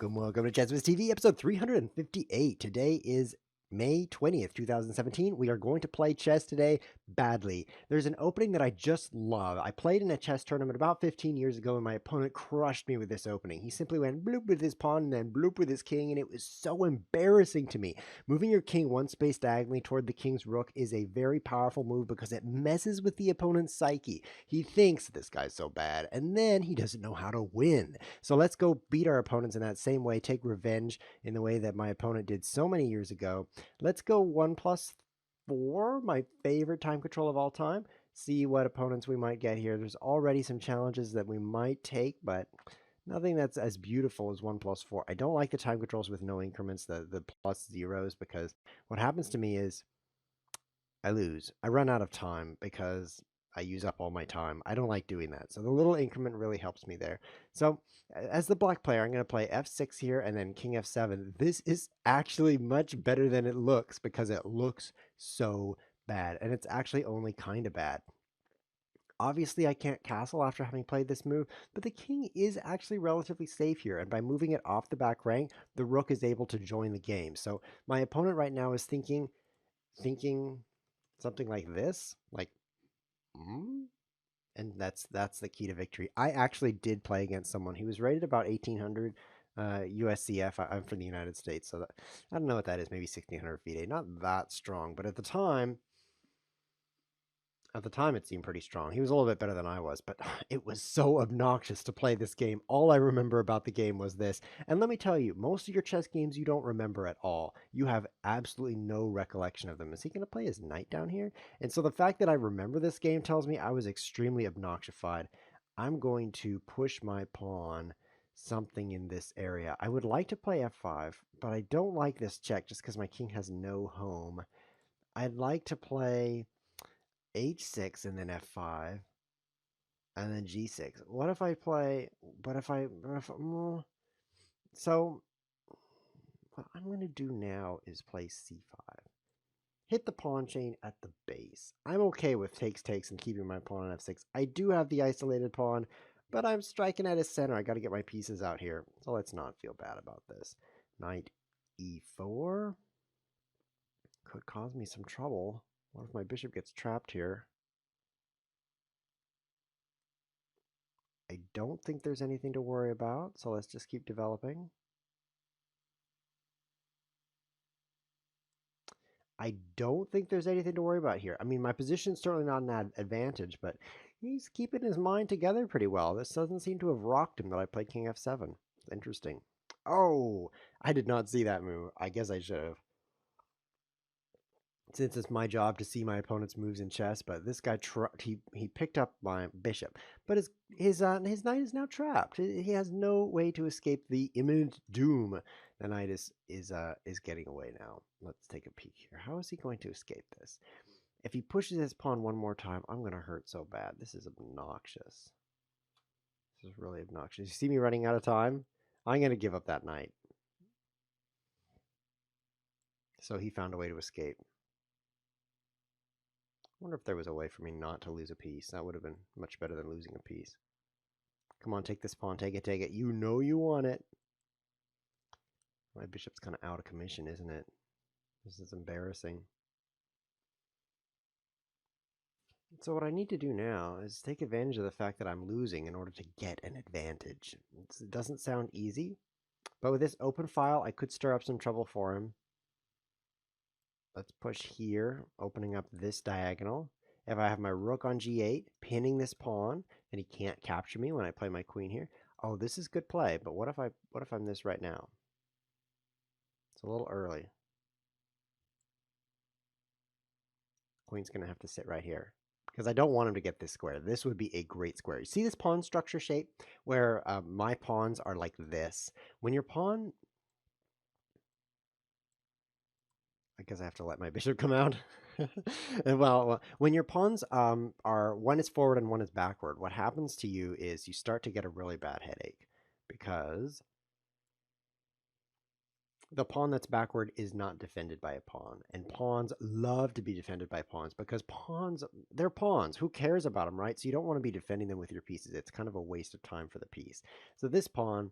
Welcome to Chess TV, episode 358. Today is May 20th, 2017. We are going to play chess today badly. There's an opening that I just love. I played in a chess tournament about 15 years ago, and my opponent crushed me with this opening. He simply went bloop with his pawn and then bloop with his king, and it was so embarrassing to me. Moving your king one space diagonally toward the king's rook is a very powerful move because it messes with the opponent's psyche. He thinks this guy's so bad, and then he doesn't know how to win. So let's go beat our opponents in that same way, take revenge in the way that my opponent did so many years ago. Let's go 1+4, my favorite time control of all time. See what opponents we might get here. There's already some challenges that we might take, but nothing that's as beautiful as 1+4. I don't like the time controls with no increments, the plus zeros, because what happens to me is I lose. I run out of time because I use up all my time. I don't like doing that. So the little increment really helps me there. So as the black player, I'm going to play f6 here and then king f7. This is actually much better than it looks because it looks so bad. And it's actually only kind of bad. Obviously, I can't castle after having played this move, but the king is actually relatively safe here. And by moving it off the back rank, the rook is able to join the game. So my opponent right now is thinking something like this, like, and that's the key to victory. I actually did play against someone. He was rated about 1800 USCF. I'm from the United States, so that, I don't know what that is, maybe 1600 FIDE. Not that strong, but at the time it seemed pretty strong. He was a little bit better than I was, but it was so obnoxious to play this game. All I remember about the game was this. And let me tell you, most of your chess games you don't remember at all. You have absolutely no recollection of them. Is he going to play his knight down here? And so the fact that I remember this game tells me I was extremely obnoxified. I'm going to push my pawn something in this area. I would like to play f5, but I don't like this check just because my king has no home. I'd like to play h6 and then f5 and then g6. What if I play, so what I'm going to do now is play c5. Hit the pawn chain at the base. I'm okay with takes and keeping my pawn on f6. I do have the isolated pawn, but I'm striking at his center. I got to get my pieces out here. So let's not feel bad about this. Knight e4 could cause me some trouble. What if my bishop gets trapped here? I don't think there's anything to worry about, so let's just keep developing. I don't think there's anything to worry about here. I mean, my position's certainly not an advantage, but he's keeping his mind together pretty well. This doesn't seem to have rocked him that I played king f7. Interesting. Oh, I did not see that move. I guess I should have, since it's my job to see my opponent's moves in chess. But this guy he picked up my bishop, but his knight is now trapped. He has no way to escape the imminent doom. The knight is getting away now. Let's take a peek here. How is he going to escape this? If he pushes his pawn one more time, I'm going to hurt so bad. This is obnoxious. This is really obnoxious. You see me running out of time? I'm going to give up that knight. So he found a way to escape. I wonder if there was a way for me not to lose a piece. That would have been much better than losing a piece. Come on, take this pawn. Take it, take it. You know you want it. My bishop's kind of out of commission, isn't it? This is embarrassing. So what I need to do now is take advantage of the fact that I'm losing in order to get an advantage. It doesn't sound easy, but with this open file, I could stir up some trouble for him. Let's push here, opening up this diagonal. If I have my rook on g8, pinning this pawn, then he can't capture me when I play my queen here. Oh, this is good play, but what if I'm this right now? It's a little early. Queen's going to have to sit right here because I don't want him to get this square. This would be a great square. You see this pawn structure shape where my pawns are like this? When your pawn... I guess I have to let my bishop come out. Well, when your pawns are, one is forward and one is backward, what happens to you is you start to get a really bad headache because the pawn that's backward is not defended by a pawn, and pawns love to be defended by pawns because they're pawns. Who cares about them, right? So you don't want to be defending them with your pieces. It's kind of a waste of time for the piece. So this pawn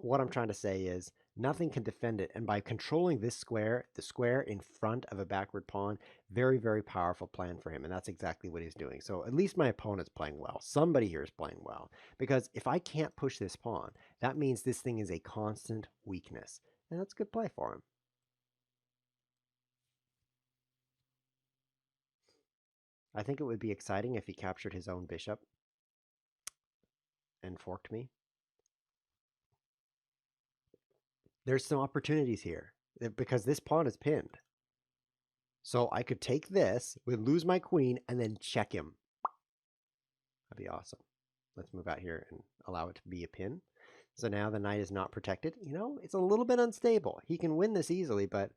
what I'm trying to say is nothing can defend it. And by controlling this square, the square in front of a backward pawn, very, very powerful plan for him. And that's exactly what he's doing. So at least my opponent's playing well. Somebody here is playing well. Because if I can't push this pawn, that means this thing is a constant weakness. And that's good play for him. I think it would be exciting if he captured his own bishop and forked me. There's some opportunities here because this pawn is pinned. So I could take this, would lose my queen, and then check him. That'd be awesome. Let's move out here and allow it to be a pin. So now the knight is not protected. You know, it's a little bit unstable. He can win this easily, but...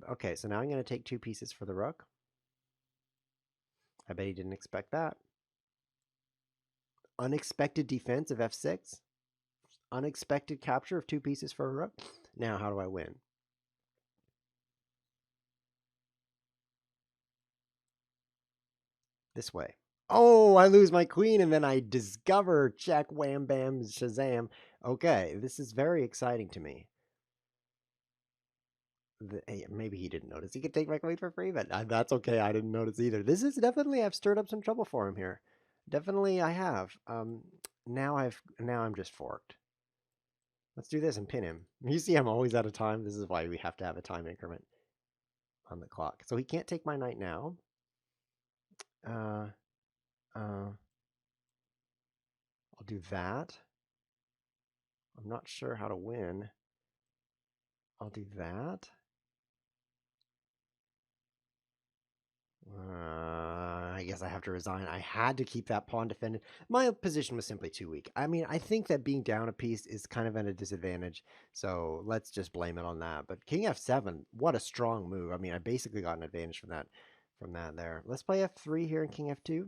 Okay, so now I'm going to take 2 pieces for the rook. I bet he didn't expect that. Unexpected defense of f6. Unexpected capture of 2 pieces for a rook. Now, how do I win? This way. Oh, I lose my queen and then I discover check, wham, bam, shazam. Okay, this is very exciting to me. Hey, maybe he didn't notice. He could take my queen for free, but that's okay. I didn't notice either. This is definitely, I've stirred up some trouble for him here. Definitely I have. Now I'm just forked. Let's do this and pin him. You see I'm always out of time. This is why we have to have a time increment on the clock. So he can't take my knight now. Uh, I'll do that. I'm not sure how to win. I'll do that. I guess I have to resign. I had to keep that pawn defended. My position was simply too weak. I mean, I think that being down a piece is kind of at a disadvantage, so let's just blame it on that. But King F7, what a strong move. I mean, I basically got an advantage from that there. Let's play F3 here in King F2.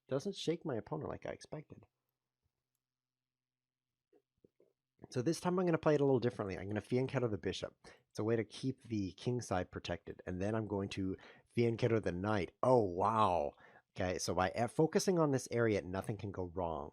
Doesn't shake my opponent like I expected. So this time I'm going to play it a little differently. I'm going to fianchetto the bishop. It's a way to keep the king side protected. And then I'm going to fianchetto the knight. Oh, wow. Okay, so by focusing on this area, nothing can go wrong.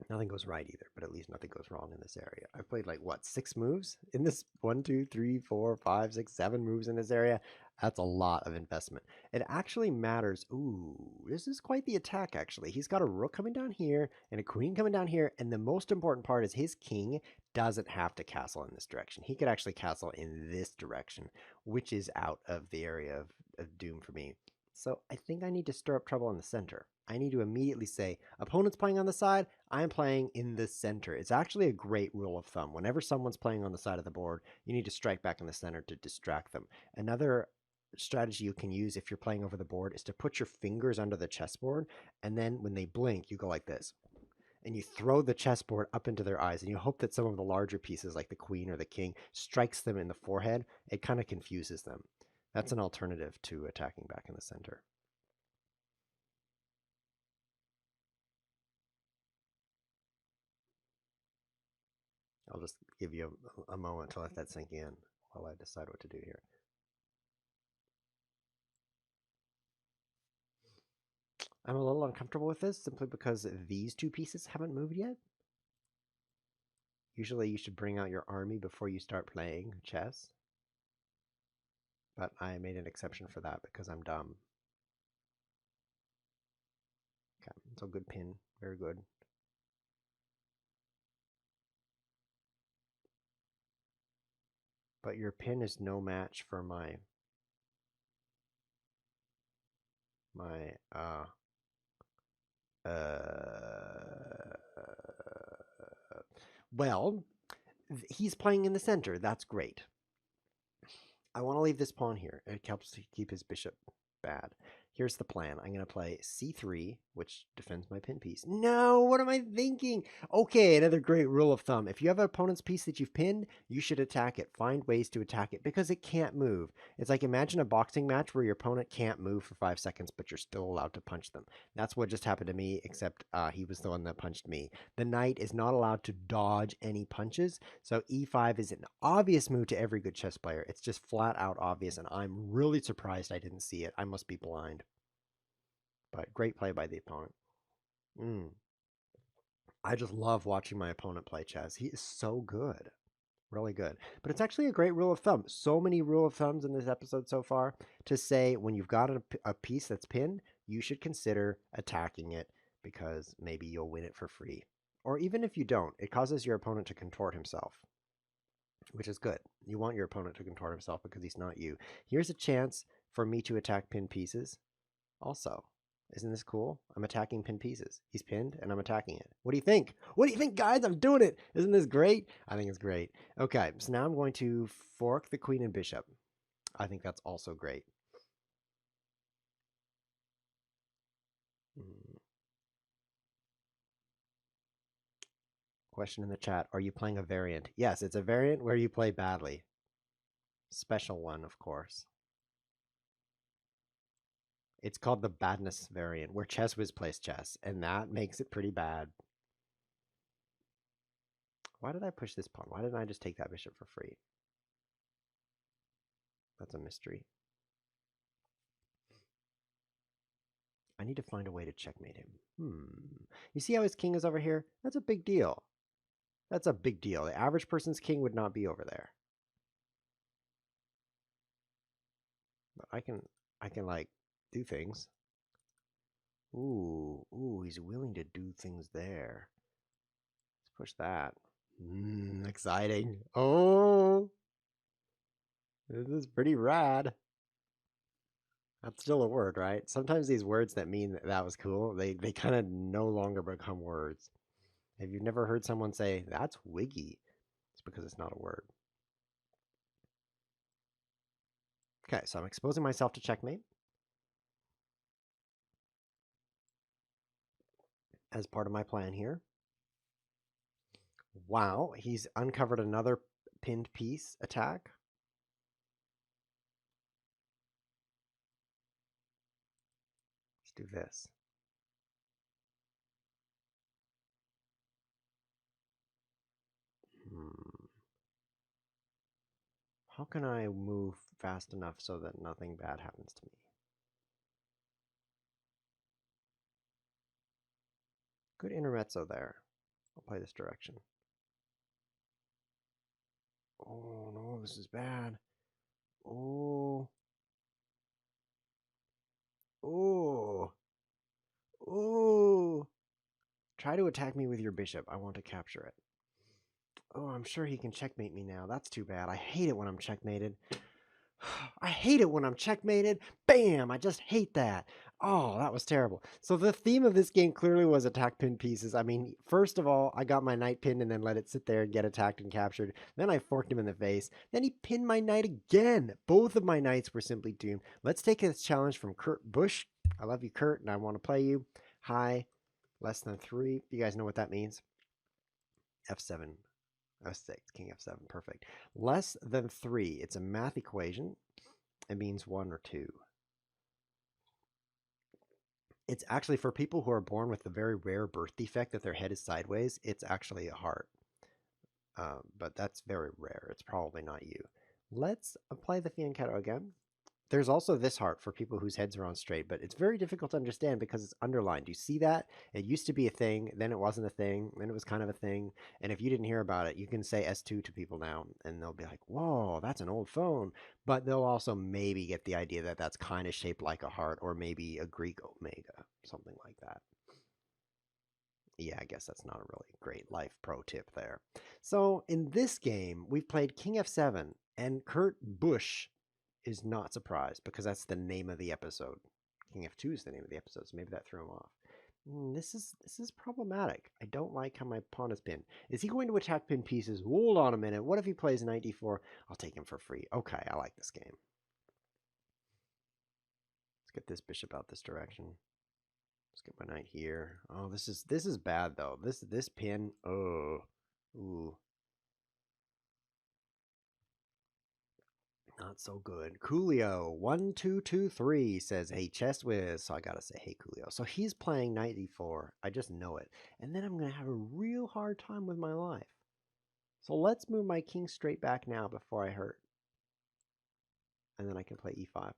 Nothing goes right either, but at least nothing goes wrong in this area. I've played like, what, 6 moves in this? 1, 2, 3, 4, 5, 6, 7 moves in this area. That's a lot of investment. It actually matters. Ooh, this is quite the attack, actually. He's got a rook coming down here and a queen coming down here. And the most important part is his king doesn't have to castle in this direction. He could actually castle in this direction, which is out of the area of doom for me. So I think I need to stir up trouble in the center. I need to immediately say, opponent's playing on the side, I'm playing in the center. It's actually a great rule of thumb. Whenever someone's playing on the side of the board, you need to strike back in the center to distract them. Another strategy you can use if you're playing over the board is to put your fingers under the chessboard, and then when they blink, you go like this. And you throw the chessboard up into their eyes, and you hope that some of the larger pieces, like the queen or the king, strikes them in the forehead. It kind of confuses them. That's an alternative to attacking back in the center. I'll just give you a moment to let that sink in while I decide what to do here. I'm a little uncomfortable with this simply because these 2 pieces haven't moved yet. Usually you should bring out your army before you start playing chess. But I made an exception for that because I'm dumb. Okay, so good pin. Very good. But your pin is no match for my uh well, he's playing in the center. That's great. I want to leave this pawn here. It helps to keep his bishop bad. Here's the plan. I'm going to play c3, which defends my pin piece. No, what am I thinking? Okay, another great rule of thumb. If you have an opponent's piece that you've pinned, you should attack it. Find ways to attack it because it can't move. It's like imagine a boxing match where your opponent can't move for 5 seconds, but you're still allowed to punch them. That's what just happened to me, except he was the one that punched me. The knight is not allowed to dodge any punches, so e5 is an obvious move to every good chess player. It's just flat out obvious, and I'm really surprised I didn't see it. I must be blind. But great play by the opponent. I just love watching my opponent play chess. He is so good. Really good. But it's actually a great rule of thumb. So many rule of thumbs in this episode so far to say when you've got a piece that's pinned, you should consider attacking it because maybe you'll win it for free. Or even if you don't, it causes your opponent to contort himself, which is good. You want your opponent to contort himself because he's not you. Here's a chance for me to attack pinned pieces also. Isn't this cool? I'm attacking pinned pieces. He's pinned and I'm attacking it. What do you think? What do you think, guys? I'm doing it. Isn't this great? I think it's great. Okay, so now I'm going to fork the queen and bishop. I think that's also great. Question in the chat. Are you playing a variant? Yes, it's a variant where you play badly. Special one, of course. It's called the badness variant, where Chess Whiz plays chess, and that makes it pretty bad. Why did I push this pawn? Why didn't I just take that bishop for free? That's a mystery. I need to find a way to checkmate him. You see how his king is over here? That's a big deal. That's a big deal. The average person's king would not be over there. But I can like do things. Ooh, he's willing to do things there. Let's push that. Exciting. Oh, this is pretty rad. That's still a word, right? Sometimes these words that mean that was cool, they kind of no longer become words. If you've never heard someone say, that's wiggy, it's because it's not a word. Okay, so I'm exposing myself to checkmate as part of my plan here. Wow, he's uncovered another pinned piece attack. Let's do this. How can I move fast enough so that nothing bad happens to me? Good intermezzo there. I'll play this direction. Oh no, this is bad. Oh. Oh. Oh. Try to attack me with your bishop. I want to capture it. Oh, I'm sure he can checkmate me now. That's too bad. I hate it when I'm checkmated. I hate it when I'm checkmated. Bam! I just hate that. Oh, that was terrible. So the theme of this game clearly was attack pin pieces. I mean, first of all, I got my knight pinned and then let it sit there and get attacked and captured. Then I forked him in the face. Then he pinned my knight again. Both of my knights were simply doomed. Let's take this challenge from Kurt Bush. I love you, Kurt, and I want to play you. High, less than 3. You guys know what that means? F7. F6, King F7, perfect. Less than 3. It's a math equation. It means 1 or 2. It's actually for people who are born with the very rare birth defect that their head is sideways, it's actually a heart. But that's very rare. It's probably not you. Let's apply the fianchetto again. There's also this heart for people whose heads are on straight, but it's very difficult to understand because it's underlined. You see that? It used to be a thing, then it wasn't a thing, then it was kind of a thing. And if you didn't hear about it, you can say S2 to people now, and they'll be like, whoa, that's an old phone. But they'll also maybe get the idea that that's kind of shaped like a heart, or maybe a Greek omega, something like that. Yeah, I guess that's not a really great life pro tip there. So in this game, we've played King F7, and Kurt Busch is not surprised because that's the name of the episode. King F2 is the name of the episode, so maybe that threw him off. This is problematic. I don't like how my pawn is pinned. Is he going to attack pin pieces? Hold on a minute. What if he plays knight d4? I'll take him for free. Okay, I like this game. Let's get this bishop out this direction. Let's get my knight here. Oh, this is bad though. This pin. Oh, ooh. Not so good. Coolio1223 says, hey, Chess Whiz. So I gotta say, hey, Coolio. So he's playing knight d4. I just know it. And then I'm gonna have a real hard time with my life. So let's move my king straight back now before I hurt. And then I can play e5.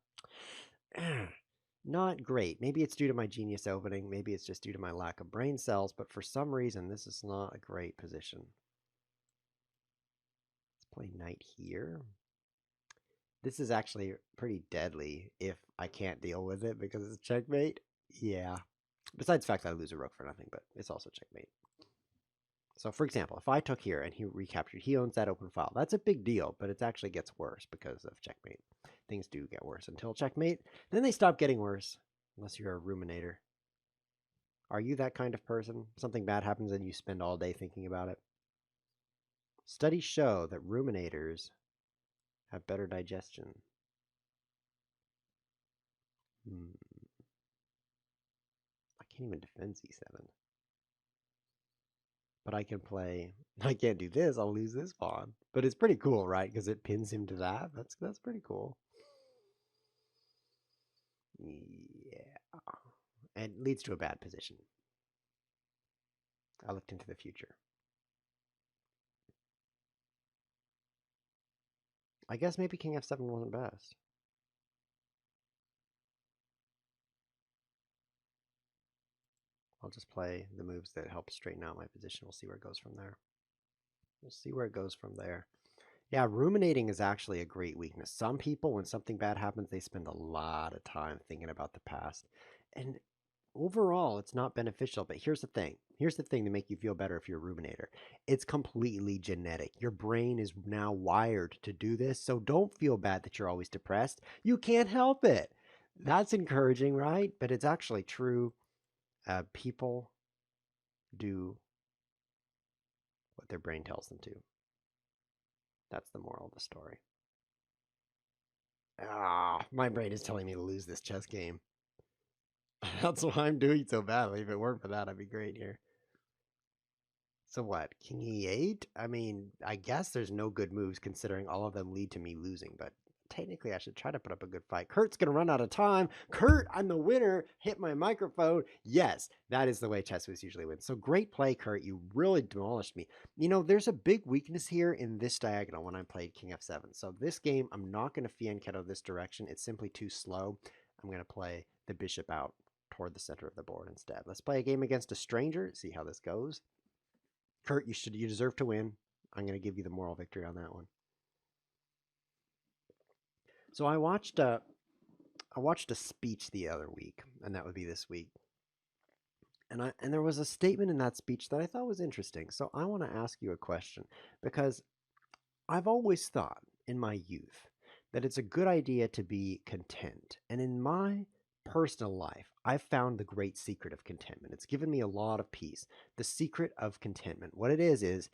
Not great. Maybe it's due to my genius opening. Maybe it's just due to my lack of brain cells, but for some reason, this is not a great position. Let's play knight here. This is actually pretty deadly if I can't deal with it because it's checkmate. Yeah. Besides the fact that I lose a rook for nothing, but it's also checkmate. So for example, if I took here and he recaptured, he owns that open file. That's a big deal, but it actually gets worse because of checkmate. Things do get worse until checkmate. Then they stop getting worse, unless you're a ruminator. Are you that kind of person? Something bad happens and you spend all day thinking about it? Studies show that ruminators have better digestion. I can't even defend c7. But I can play. I can't do this. I'll lose this pawn. But it's pretty cool, right? Because it pins him to that. That's pretty cool. Yeah. And leads to a bad position. I looked into the future. I guess maybe King F7 wasn't best. I'll just play the moves that help straighten out my position. We'll see where it goes from there. We'll see where it goes from there. Yeah, ruminating is actually a great weakness. Some people, when something bad happens, they spend a lot of time thinking about the past. And overall, it's not beneficial. But here's the thing. Here's the thing to make you feel better if you're a ruminator. It's completely genetic. Your brain is now wired to do this. So don't feel bad that you're always depressed. You can't help it. That's encouraging, right? But it's actually true. People do what their brain tells them to. That's the moral of the story. Ah, my brain is telling me to lose this chess game. That's why I'm doing so badly. If it weren't for that, I'd be great here. So what? King e8? I mean, I guess there's no good moves considering all of them lead to me losing, but technically I should try to put up a good fight. Kurt's going to run out of time. Kurt, I'm the winner. Hit my microphone. Yes, that is the way chess moves usually win. So great play, Kurt. You really demolished me. You know, there's a big weakness here in this diagonal when I played King f7. So this game, I'm not going to fianchetto this direction. It's simply too slow. I'm going to play the bishop out toward the center of the board instead. Let's play a game against a stranger, see how this goes. Kurt, you deserve to win. I'm going to give you the moral victory on that one. So I watched a speech the other week, and that would be this week. And there was a statement in that speech that I thought was interesting. So I want to ask you a question because I've always thought in my youth that it's a good idea to be content. And in my personal life, I've found the great secret of contentment. It's given me a lot of peace. The secret of contentment. What it is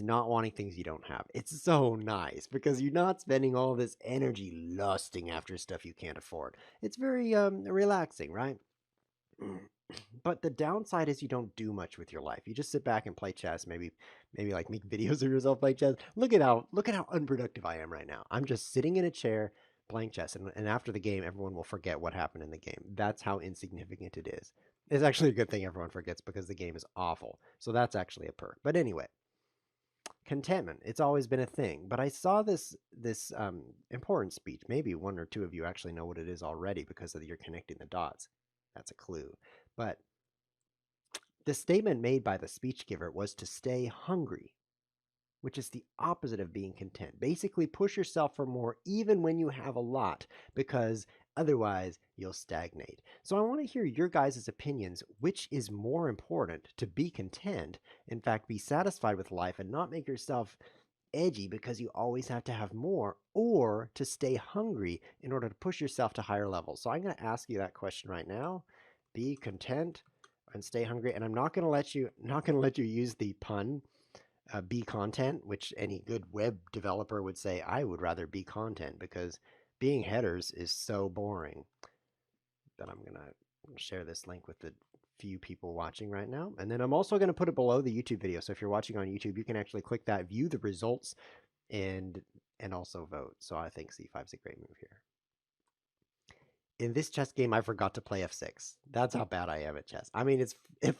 not wanting things you don't have. It's so nice because you're not spending all this energy lusting after stuff you can't afford. It's very relaxing, right? But the downside is you don't do much with your life. You just sit back and play chess, maybe like make videos of yourself playing chess. Look at how unproductive I am right now. I'm just sitting in a chair playing chess, and after the game, everyone will forget what happened in the game. That's how insignificant it is. It's actually a good thing everyone forgets because the game is awful. So that's actually a perk. But anyway, contentment, it's always been a thing. But I saw this important speech. Maybe one or two of you actually know what it is already because of you're connecting the dots. That's a clue. But the statement made by the speech giver was to stay hungry, which is the opposite of being content. Basically, push yourself for more even when you have a lot, because otherwise you'll stagnate. So I want to hear your guys' opinions. Which is more important, to be content, in fact, be satisfied with life and not make yourself edgy because you always have to have more, or to stay hungry in order to push yourself to higher levels? So I'm going to ask you that question right now. Be content and stay hungry, and I'm not going to let you use the pun be content, which any good web developer would say. I would rather be content because being headers is so boring. But I'm going to share this link with the few people watching right now. And then I'm also going to put it below the YouTube video. So if you're watching on YouTube, you can actually click that, view the results, and also vote. So I think c5 is a great move here. In this chess game, I forgot to play f6. That's how bad I am at chess. I mean,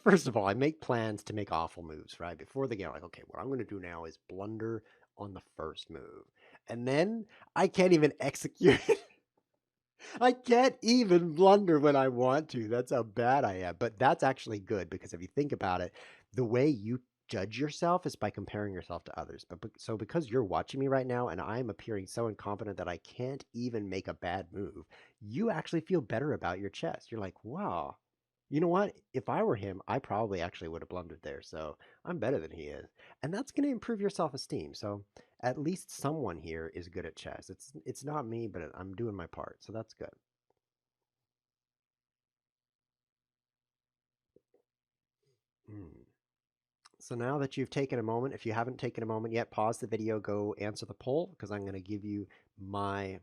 first of all, I make plans to make awful moves, right? Before the game, I'm like, okay, what I'm going to do now is blunder on the first move. And then I can't even execute it. I can't even blunder when I want to. That's how bad I am. But that's actually good because if you think about it, the way you judge yourself is by comparing yourself to others. So because you're watching me right now and I'm appearing so incompetent that I can't even make a bad move, you actually feel better about your chess. You're like, wow, you know what? If I were him, I probably actually would have blundered there. So I'm better than he is. And that's going to improve your self-esteem. So at least someone here is good at chess. It's not me, but I'm doing my part. So that's good. Mm. So now that you've taken a moment, if you haven't taken a moment yet, pause the video, go answer the poll because I'm going to give you my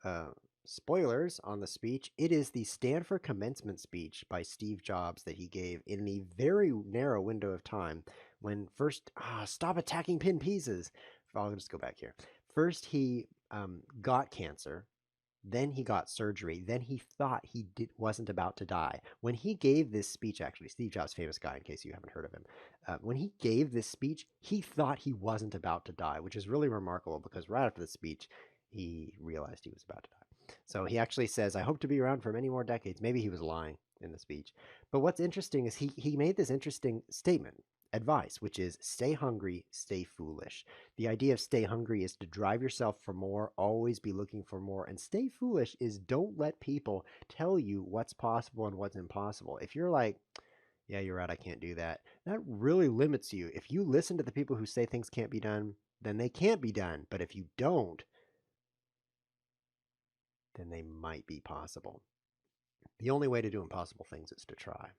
uh, spoilers on the speech. It is the Stanford commencement speech by Steve Jobs that he gave in the very narrow window of time when first, stop attacking pin pieces. I'll just go back here. First, he got cancer. Then he got surgery. Then he thought wasn't about to die. When he gave this speech, actually, Steve Jobs, famous guy, in case you haven't heard of him, when he gave this speech, he thought he wasn't about to die, which is really remarkable because right after the speech, he realized he was about to die. So he actually says, I hope to be around for many more decades. Maybe he was lying in the speech. But what's interesting is he made this interesting statement, advice, which is stay hungry, stay foolish. The idea of stay hungry is to drive yourself for more, always be looking for more. And stay foolish is don't let people tell you what's possible and what's impossible. If you're like, yeah, you're right, I can't do that, that really limits you. If you listen to the people who say things can't be done, then they can't be done. But if you don't, then they might be possible. The only way to do impossible things is to try.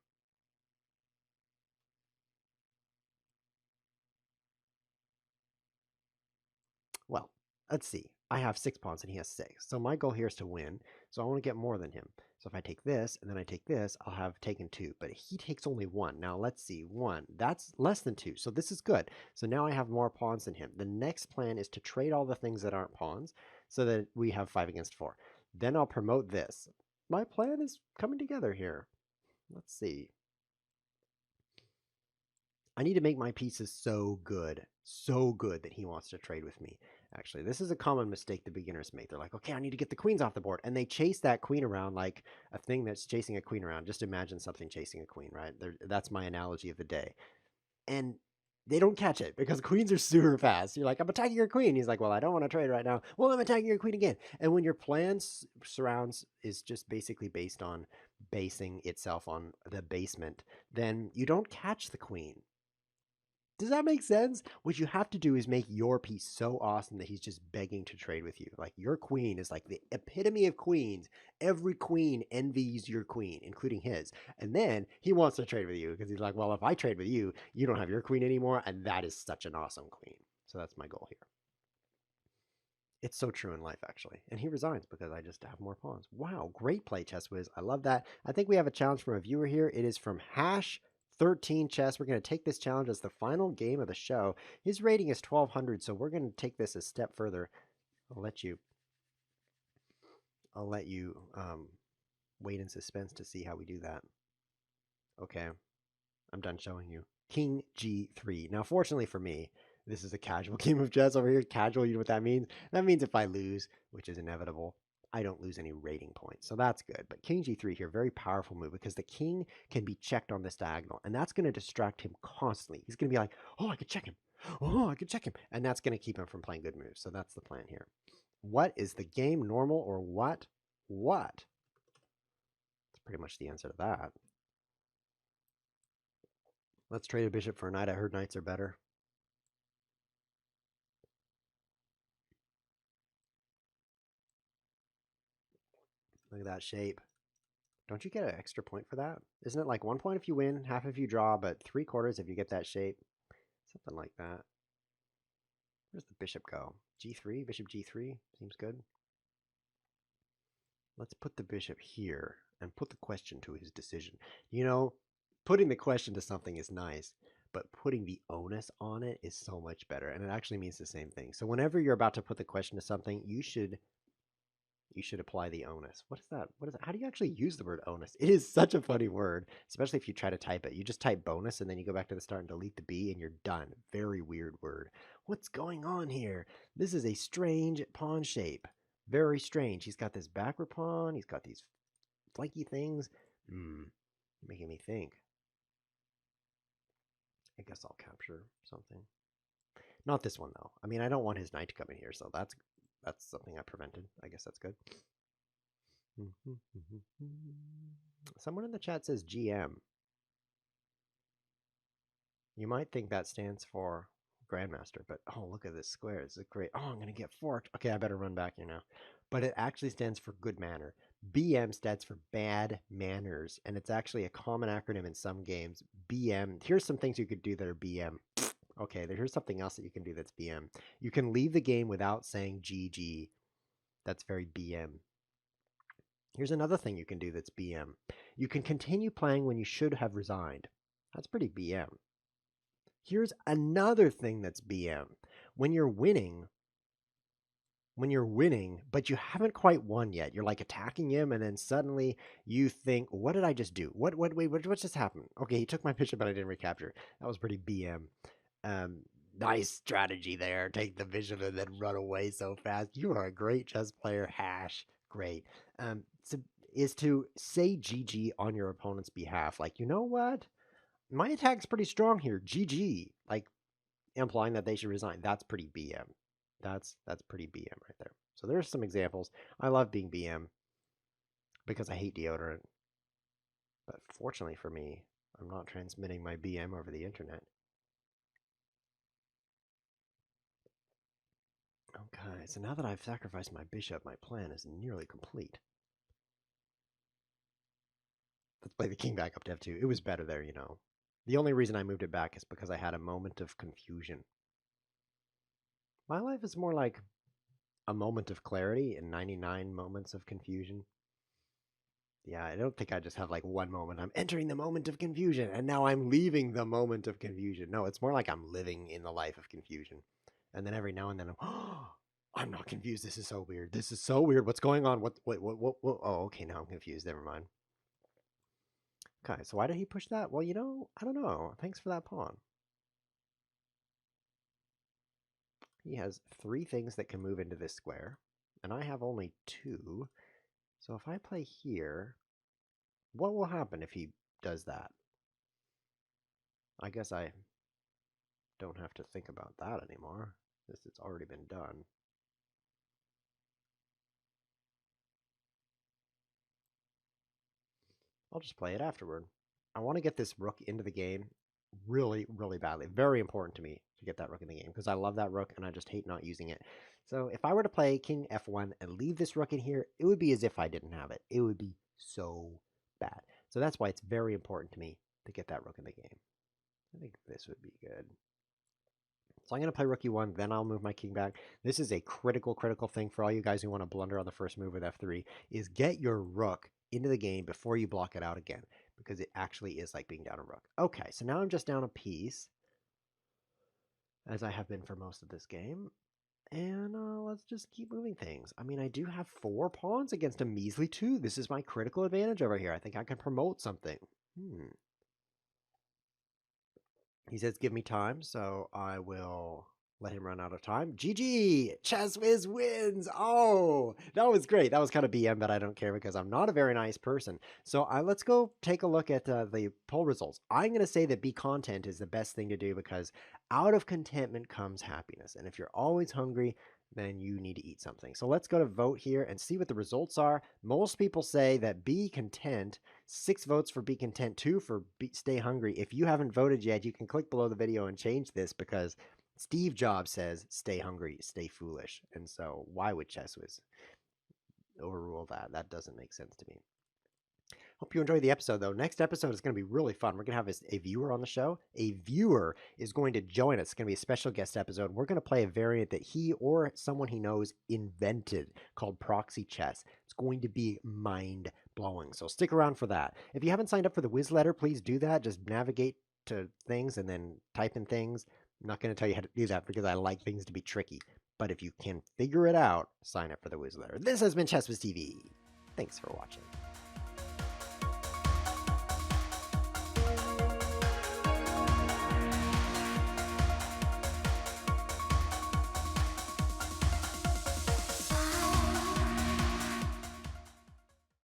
Well, let's see. I have 6 pawns and he has 6. So my goal here is to win. So I want to get more than him. So if I take this and then I take this, I'll have taken 2. But he takes only 1. Now let's see. 1. That's less than 2. So this is good. So now I have more pawns than him. The next plan is to trade all the things that aren't pawns so that we have 5 against 4. Then I'll promote this. My plan is coming together here. Let's see. I need to make my pieces so good that he wants to trade with me. Actually, this is a common mistake the beginners make. They're like, okay, I need to get the queens off the board. And they chase that queen around like a thing that's chasing a queen around. Just imagine something chasing a queen, right? That's my analogy of the day. And they don't catch it because queens are super fast. You're like, I'm attacking your queen. He's like, well, I don't want to trade right now. Well, I'm attacking your queen again. And when your plan surrounds is just basically based on basing itself on the basement, then you don't catch the queen. Does that make sense? What you have to do is make your piece so awesome that he's just begging to trade with you. Like your queen is like the epitome of queens. Every queen envies your queen, including his. And then he wants to trade with you because he's like, well, if I trade with you, you don't have your queen anymore. And that is such an awesome queen. So that's my goal here. It's so true in life, actually. And he resigns because I just have more pawns. Wow, great play, Chess Wiz. I love that. I think we have a challenge from a viewer here. It is from Hash 13 Chess. We're going to take this challenge as the final game of the show. His rating is 1200, so we're going to take this a step further. I'll let you wait in suspense to see how we do that. Okay, I'm done showing you. King G3. Now, fortunately for me, this is a casual game of chess over here. Casual, you know what that means? That means if I lose, which is inevitable, I don't lose any rating points. So that's good. But King G3 here, very powerful move because the king can be checked on this diagonal. And that's going to distract him constantly. He's going to be like, oh, I could check him. Oh, I could check him. And that's going to keep him from playing good moves. So that's the plan here. What is the game, normal or what? What? That's pretty much the answer to that. Let's trade a bishop for a knight. I heard knights are better. Look at that shape. Don't you get an extra point for that? Isn't it like 1 point if you win, half if you draw, but 3/4 if you get that shape? Something like that. Where's the bishop go? G3? Bishop G3? Seems good. Let's put the bishop here and put the question to his decision. You know, putting the question to something is nice, but putting the onus on it is so much better. And it actually means the same thing. So whenever you're about to put the question to something, you should apply the onus. What is that? What is that? How do you actually use the word onus? It is such a funny word, especially if you try to type it. You just type bonus and then you go back to the start and delete the B and you're done. Very weird word. What's going on here? This is a strange pawn shape. Very strange. He's got this backward pawn. He's got these flaky things. Making me think. I guess I'll capture something. Not this one though. I mean, I don't want his knight to come in here, so that's something I prevented. I guess that's good. Someone in the chat says GM. You might think that stands for Grandmaster, but oh, look at this square. This is great. Oh, I'm going to get forked. Okay, I better run back here now. But it actually stands for good manner. BM stands for bad manners, and it's actually a common acronym in some games. BM, here's some things you could do that are BM. Okay, here's something else that you can do that's BM. You can leave the game without saying GG. That's very BM. Here's another thing you can do that's BM. You can continue playing when you should have resigned. That's pretty BM. Here's another thing that's BM. When you're winning, but you haven't quite won yet, you're like attacking him, and then suddenly you think, what did I just do? What just happened? Okay, he took my bishop, but I didn't recapture. That was pretty BM. Nice strategy there. Take the vision and then run away so fast. You are a great chess player. Hash. Great. Is to say GG on your opponent's behalf. Like, you know what? My attack's pretty strong here. GG. Like, implying that they should resign. That's pretty BM. That's pretty BM right there. So there's some examples. I love being BM because I hate deodorant. But fortunately for me, I'm not transmitting my BM over the internet. Okay, so now that I've sacrificed my bishop, my plan is nearly complete. Let's play the king back up to f2. It was better there, you know. The only reason I moved it back is because I had a moment of confusion. My life is more like a moment of clarity and 99 moments of confusion. Yeah, I don't think I just have like one moment. I'm entering the moment of confusion, and now I'm leaving the moment of confusion. No, it's more like I'm living in the life of confusion. And then every now and then I'm not confused. This is so weird. This is so weird. What's going on? What? Oh, okay, now I'm confused. Never mind. Okay, so why did he push that? Well, you know, I don't know. Thanks for that pawn. He has 3 things that can move into this square, and I have only 2. So if I play here, what will happen if he does that? I guess I don't have to think about that anymore, since it's already been done. I'll just play it afterward. I want to get this rook into the game really, really badly. Very important to me to get that rook in the game because I love that rook and I just hate not using it. So if I were to play king f1 and leave this rook in here, it would be as if I didn't have it. It would be so bad. So that's why it's very important to me to get that rook in the game. I think this would be good. So I'm going to play rook e1, then I'll move my king back. This is a critical thing for all you guys who want to blunder on the first move with f3, is get your rook into the game before you block it out again, because it actually is like being down a rook. Okay, so now I'm just down a piece, as I have been for most of this game. And let's just keep moving things. I mean, I do have 4 pawns against a measly 2. This is my critical advantage over here. I think I can promote something. He says, give me time, so I will let him run out of time. GG! ChessWiz wins! Oh, that was great. That was kind of BM, but I don't care because I'm not a very nice person. So let's go take a look at the poll results. I'm going to say that be content is the best thing to do because out of contentment comes happiness. And if you're always hungry, then you need to eat something. So let's go to vote here and see what the results are. Most people say that be content. 6 votes for be content, 2 for stay hungry. If you haven't voted yet, you can click below the video and change this because Steve Jobs says stay hungry, stay foolish. And so why would ChessWiz overrule that? That doesn't make sense to me. Hope you enjoyed the episode, though. Next episode is going to be really fun. We're going to have a viewer on the show. A viewer is going to join us. It's going to be a special guest episode. We're going to play a variant that he or someone he knows invented called proxy chess. It's going to be mind-blowing, so stick around for that. If you haven't signed up for the Wiz letter, please do that. Just navigate to things and then type in things. I'm not going to tell you how to do that because I like things to be tricky. But if you can figure it out, sign up for the Wiz letter. This has been ChessWiz TV. Thanks for watching.